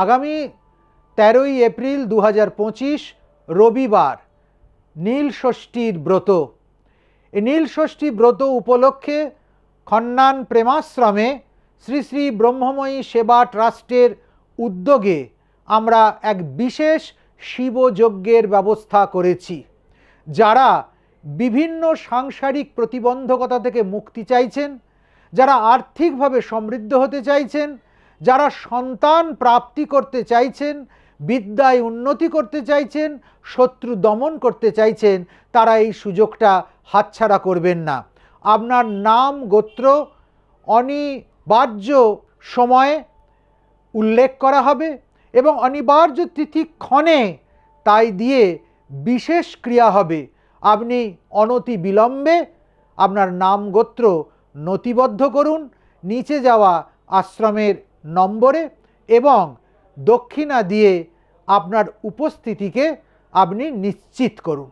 আগামী 13ই এপ্রিল 2025 রবিবার নীল ষষ্ঠীর ব্রত। এই নীল ষষ্ঠী ব্রত উপলক্ষে খন্নান প্রেমাশ্রমে শ্রী শ্রী ব্রহ্মময়ী সেবা ট্রাস্টের উদ্যোগে আমরা এক বিশেষ শিবযজ্ঞের ব্যবস্থা করেছি। যারা বিভিন্ন সাংসারিক প্রতিবন্ধকতা থেকে মুক্তি চাইছেন, যারা আর্থিকভাবে সমৃদ্ধ হতে চাইছেন, যারা সন্তান প্রাপ্তি করতে চাইছেন, বিদ্যায় উন্নতি করতে চাইছেন, শত্রু দমন করতে চাইছেন, তারা এই সুযোগটা হাতছাড়া করবেন না। আপনার নাম গোত্র অনিবার্য সময়ে উল্লেখ করা হবে এবং অনিবার্য তিথিক্ষণে তাই দিয়ে বিশেষ ক্রিয়া হবে। আপনি অনতি বিলম্বে আপনার নাম গোত্র নথিবদ্ধ করুন নিচে যাওয়া আশ্রমের নম্বরে এবং দক্ষিণা দিয়ে আপনার উপস্থিতিকে আপনি নিশ্চিত করুন।